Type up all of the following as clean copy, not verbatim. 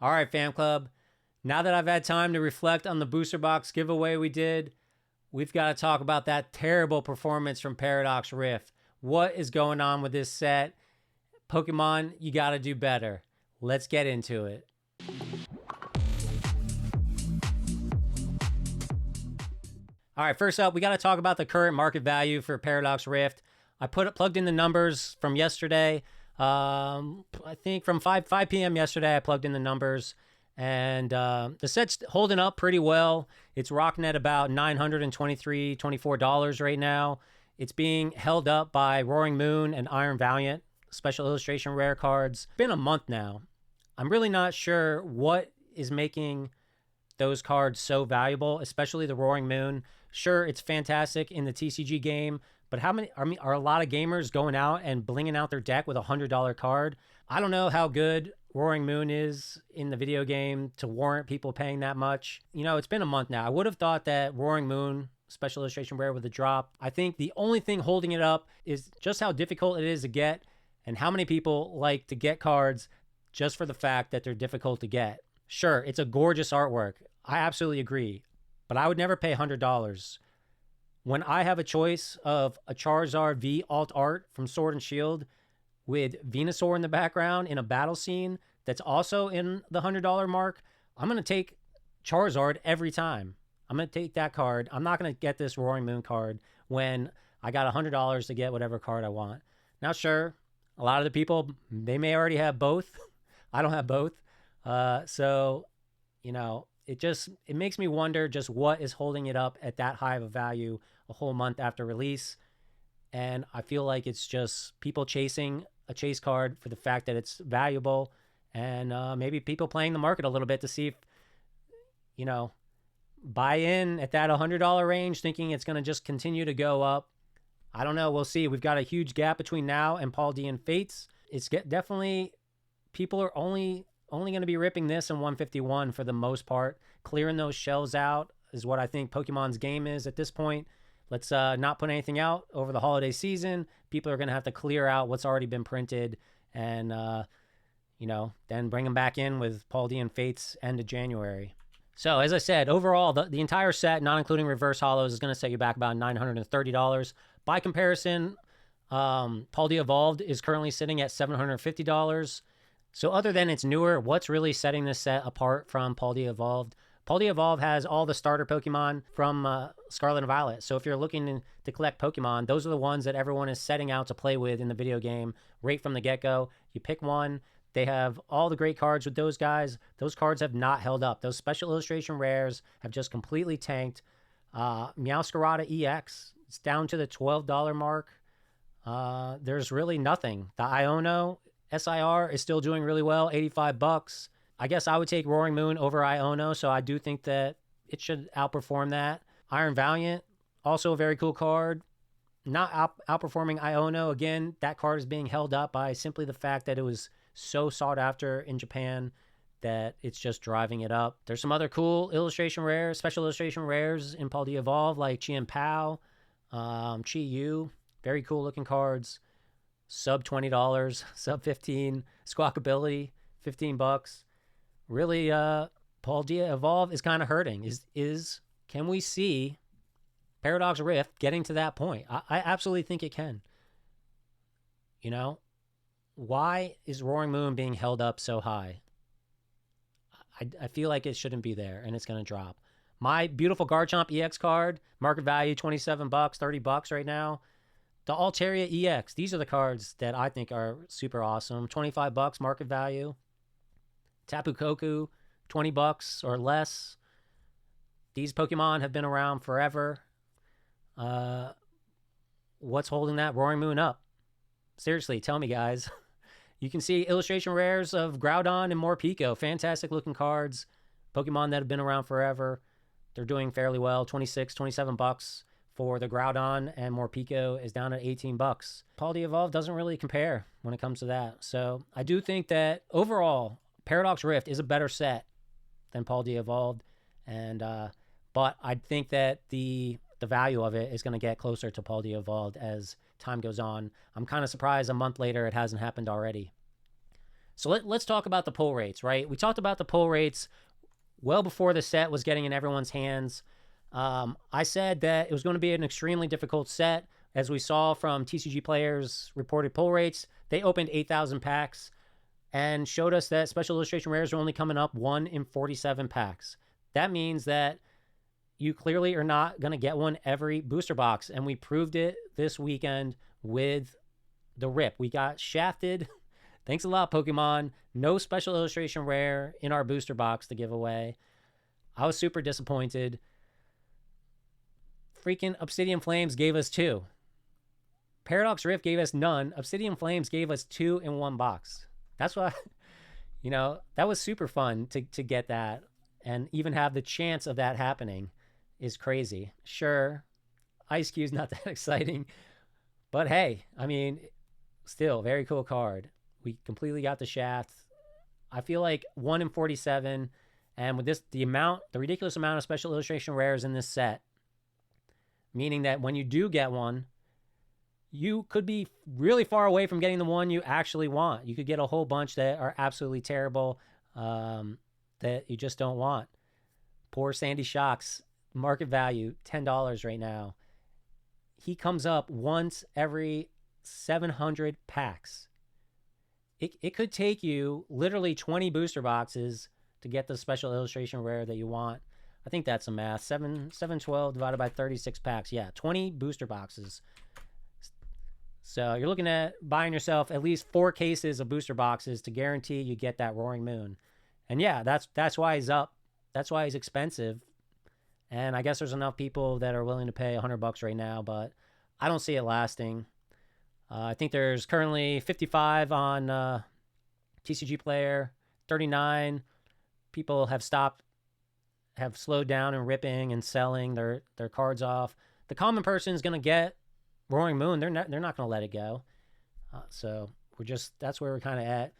All right, Fam Club. Now that I've had time to reflect on the booster box giveaway we did, we've got to talk about that terrible performance from Paradox Rift. What is going on with this set? Pokemon, you got to do better. Let's get into it. All right, first up, we got to talk about the current market value for Paradox Rift. I plugged in the numbers from yesterday. I think from 5 p.m. yesterday, I plugged in the numbers, and the set's holding up pretty well. It's rocking at about $923, $24 right now. It's being held up by Roaring Moon and Iron Valiant, special illustration rare cards. It's been a month now. I'm really not sure what is making those cards so valuable, especially the Roaring Moon. Sure, it's fantastic in the TCG game, but are a lot of gamers going out and blinging out their deck with a $100 card? I don't know how good Roaring Moon is in the video game to warrant people paying that much. You know, it's been a month now. I would have thought that Roaring Moon special illustration rare with a drop. I think the only thing holding it up is just how difficult it is to get and how many people like to get cards just for the fact that they're difficult to get. Sure, it's a gorgeous artwork. I absolutely agree. But I would never pay $100. When I have a choice of a Charizard V alt art from Sword and Shield with Venusaur in the background in a battle scene that's also in the $100 mark, I'm going to take Charizard every time. I'm going to take that card. I'm not going to get this Roaring Moon card when I got $100 to get whatever card I want. Now, sure, a lot of the people, they may already have both. I don't have both. So, you know, it makes me wonder just what is holding it up at that high of a value a whole month after release. And I feel like it's just people chasing a chase card for the fact that it's valuable, and maybe people playing the market a little bit to see if, you know, buy in at that $100 range thinking it's going to just continue to go up. I don't know. We'll see. We've got a huge gap between now and Paul D and Fates. It's definitely, people are only going to be ripping this in 151 for the most part. Clearing those shelves out is what I think Pokemon's game is at this point. Let's not put anything out over the holiday season. People are going to have to clear out what's already been printed and, then bring them back in with Paul D and Fates end of January. So as I said, overall, the entire set, not including reverse holos, is going to set you back about $930. By comparison, Paul D Evolved is currently sitting at $750. So other than it's newer, what's really setting this set apart from Paul D Evolved? Paul D Evolved has all the starter Pokemon from Scarlet and Violet. So if you're looking to collect Pokemon, those are the ones that everyone is setting out to play with in the video game right from the get-go. You pick one. They have all the great cards with those guys. Those cards have not held up. Those special illustration rares have just completely tanked. Meowscarada EX, it's down to the $12 mark. There's really nothing. The Iono SIR is still doing really well, $85. I guess I would take Roaring Moon over Iono, so I do think that it should outperform that. Iron Valiant, also a very cool card. Not outperforming Iono. Again, that card is being held up by simply the fact that it was so sought after in Japan that it's just driving it up. There's some other cool illustration rares, special illustration rares in Paul D Evolve, like Chi and Pao, Chi Yu. Very cool looking cards. Sub $20, sub $15. Squawkability, $15. Really, Paul D Evolve is kind of hurting. Can we see Paradox Rift getting to that point? I absolutely think it can. You know, why is Roaring Moon being held up so high? I feel like it shouldn't be there, and it's going to drop. My beautiful Garchomp EX card, market value $27, $30 right now. The Altaria EX, these are the cards that I think are super awesome. $25 market value. Tapu Koko, $20 or less. These Pokemon have been around forever. What's holding that Roaring Moon up? Seriously, tell me, guys. You can see illustration rares of Groudon and Morpeko. Fantastic looking cards. Pokemon that have been around forever. They're doing fairly well. $26, $27 for the Groudon, and Morpeko is down at $18. Paul D Evolve doesn't really compare when it comes to that. So I do think that overall, Paradox Rift is a better set than Paul D Evolved. And but I think that the value of it is going to get closer to Paul D Evolved as time goes on. I'm kind of surprised a month later it hasn't happened already. So let's talk about the pull rates, right? We talked about the pull rates well before the set was getting in everyone's hands. I said that it was going to be an extremely difficult set. As we saw from TCG Players' reported pull rates, they opened 8,000 packs and showed us that special illustration rares are only coming up 1 in 47 packs. That means that you clearly are not going to get one every booster box, and we proved it this weekend with the rip. We got shafted. Thanks a lot, Pokemon. No special illustration rare in our booster box to give away. I was super disappointed. Freaking Obsidian Flames gave us 2. Paradox Rift gave us none. Obsidian Flames gave us 2 in one box. That's why, that was super fun to get that and even have the chance of that happening is crazy. Sure, Ice Cube's not that exciting, but hey, still very cool card. We completely got the shaft. I feel like 1 in 47, and with this, the ridiculous amount of special illustration rares in this set, meaning that when you do get one, you could be really far away from getting the one you actually want. You could get a whole bunch that are absolutely terrible, that you just don't want. Poor Sandy Shocks, market value $10 right now. He comes up once every 700 packs. It could take you literally 20 booster boxes to get the special illustration rare that you want. I think that's a math. 712 divided by 36 packs. Yeah, 20 booster boxes. So you're looking at buying yourself at least 4 cases of booster boxes to guarantee you get that Roaring Moon. And yeah, that's why he's up. That's why he's expensive. And I guess there's enough people that are willing to pay $100 right now, but I don't see it lasting. I think there's currently 55 on TCG Player, 39. People have slowed down and ripping and selling their cards off. The common person is going to get Roaring Moon. They're not going to let it go. So that's where we're kind of at.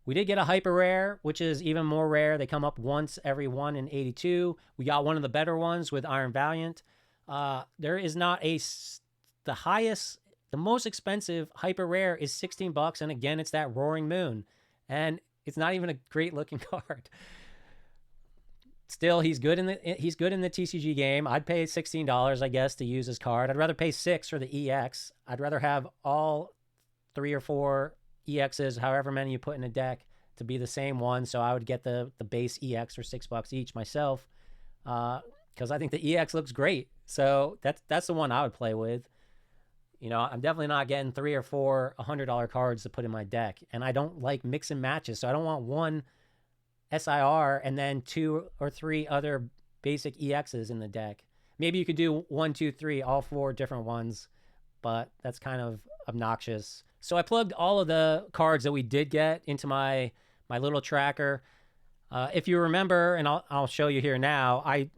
We did get a hyper rare, which is even more rare. They come up once every 1 in 82. We got one of the better ones with Iron Valiant. There is not the most expensive hyper rare is $16, and again, it's that Roaring Moon, and it's not even a great looking card. Still, he's good in the TCG game. I'd pay $16, I guess, to use his card. I'd rather pay $6 for the EX. I'd rather have all 3 or 4 EXs, however many you put in a deck, to be the same one. So I would get the base EX for $6 each myself, because I think the EX looks great. So that's the one I would play with. I'm definitely not getting 3 or 4 $100 cards to put in my deck, and I don't like mix and matches. So I don't want one SIR and then 2 or 3 other basic EXs in the deck. Maybe you could do 1, 2, 3, all 4 different ones, but that's kind of obnoxious. So I plugged all of the cards that we did get into my little tracker. If you remember, and I'll show you here now, I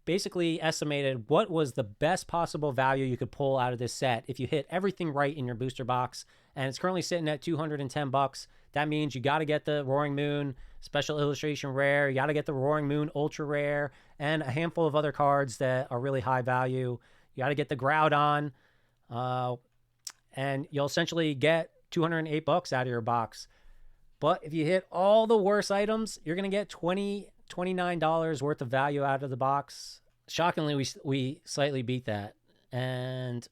basically estimated what was the best possible value you could pull out of this set if you hit everything right in your booster box, and it's currently sitting at $210. That means you got to get the Roaring Moon special illustration rare, you got to get the Roaring Moon ultra rare, and a handful of other cards that are really high value. You got to get the Groudon, and you'll essentially get $208 out of your box. But if you hit all the worst items, you're going to get $29 worth of value out of the box. Shockingly, we slightly beat that. And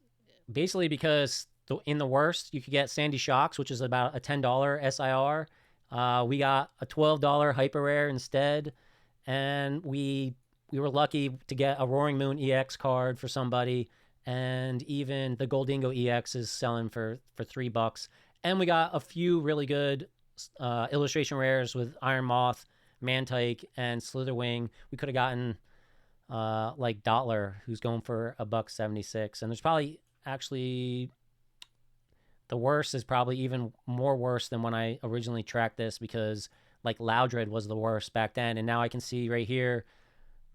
basically because in the worst, you could get Sandy Shocks, which is about a $10 SIR. We got a $12 hyper rare instead. And we were lucky to get a Roaring Moon EX card for somebody. And even the Goldingo EX is selling for $3. And we got a few really good illustration rares with Iron Moth, Mantike, and Slitherwing. We could have gotten like Dottler, who's going for $1.76. And there's probably actually the worst is probably even more worse than when I originally tracked this, because like Loudred was the worst back then. And now I can see right here,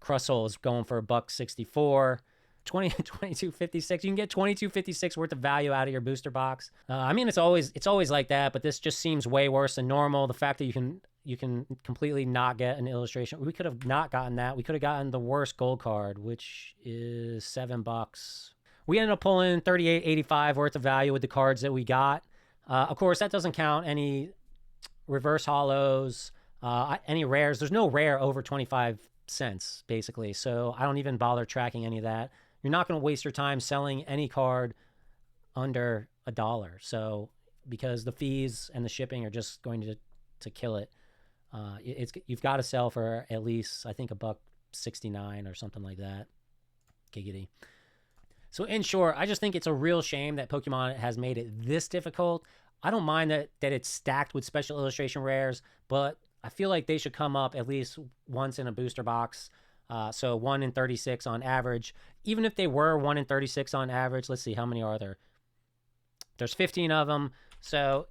Crustle is going for $1.64. 22.56. You can get 22.56 worth of value out of your booster box. It's always like that, but this just seems way worse than normal. The fact that you can completely not get an illustration. We could have not gotten that. We could have gotten the worst gold card, which is $7. We ended up pulling 38.85 worth of value with the cards that we got. Of course, that doesn't count any reverse hollows, any rares. There's no rare over 25 cents, basically. So I don't even bother tracking any of that. You're not going to waste your time selling any card under $1. So because the fees and the shipping are just going to kill it. You've got to sell for at least, I think, $1.69 or something like that. Giggity. So in short, I just think it's a real shame that Pokemon has made it this difficult. I don't mind that it's stacked with special illustration rares, but I feel like they should come up at least once in a booster box. So 1 in 36 on average. Even if they were 1 in 36 on average, let's see, how many are there? There's 15 of them. So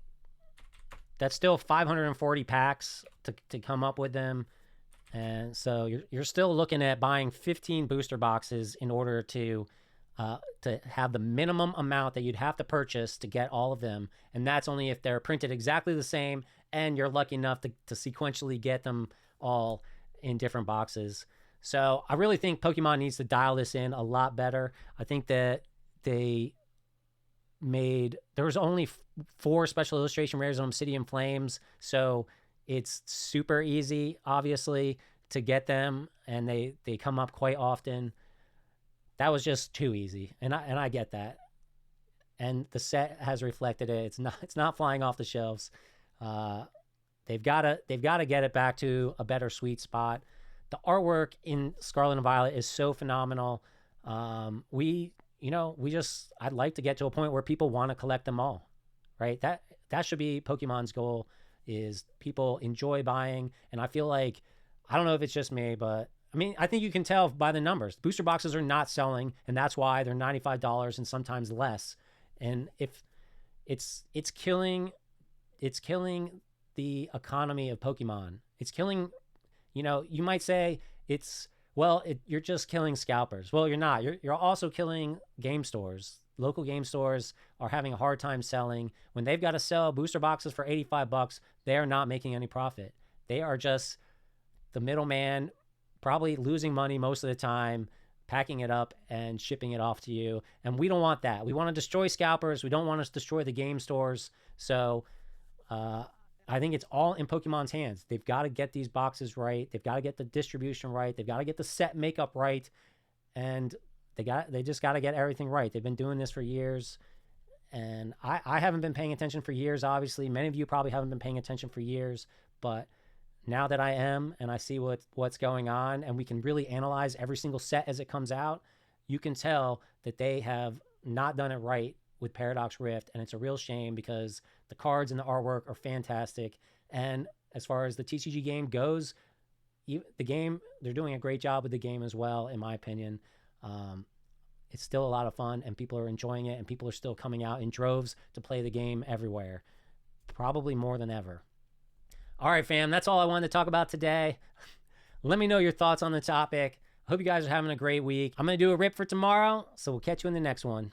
that's still 540 packs to come up with them. And so you're still looking at buying 15 booster boxes in order to have the minimum amount that you'd have to purchase to get all of them. And that's only if they're printed exactly the same and you're lucky enough to sequentially get them all in different boxes. So I really think Pokemon needs to dial this in a lot better. I think that there was only 4 special illustration rares on Obsidian Flames. So it's super easy, obviously, to get them, and they come up quite often. That was just too easy, and I get that. And the set has reflected it. It's not flying off the shelves. They've got to get it back to a better sweet spot. The artwork in Scarlet and Violet is so phenomenal. I'd like to get to a point where people want to collect them all, right? That should be Pokemon's goal, is people enjoy buying. And I feel like, I don't know if it's just me, but I mean, I think you can tell by the numbers. Booster boxes are not selling, and that's why they're $95 and sometimes less. And if it's killing the economy of Pokemon. It's killing, you might say you're just killing scalpers. Well, you're not. You're also killing game stores. Local game stores are having a hard time selling. When they've got to sell booster boxes for $85, they are not making any profit. They are just the middleman, probably losing money most of the time, packing it up and shipping it off to you. And we don't want that. We want to destroy scalpers. We don't want to destroy the game stores. So I think it's all in Pokemon's hands. They've got to get these boxes right. They've got to get the distribution right. They've got to get the set makeup right. And they just got to get everything right. They've been doing this for years. And I haven't been paying attention for years, obviously. Many of you probably haven't been paying attention for years. But now that I am, and I see what's going on, and we can really analyze every single set as it comes out, you can tell that they have not done it right with Paradox Rift. And it's a real shame, because the cards and the artwork are fantastic. And as far as the TCG game goes, they're doing a great job with the game as well, in my opinion. It's still a lot of fun, and people are enjoying it, and people are still coming out in droves to play the game everywhere, probably more than ever. All right, fam, that's all I wanted to talk about today. Let me know your thoughts on the topic. I hope you guys are having a great week. I'm going to do a rip for tomorrow, so we'll catch you in the next one.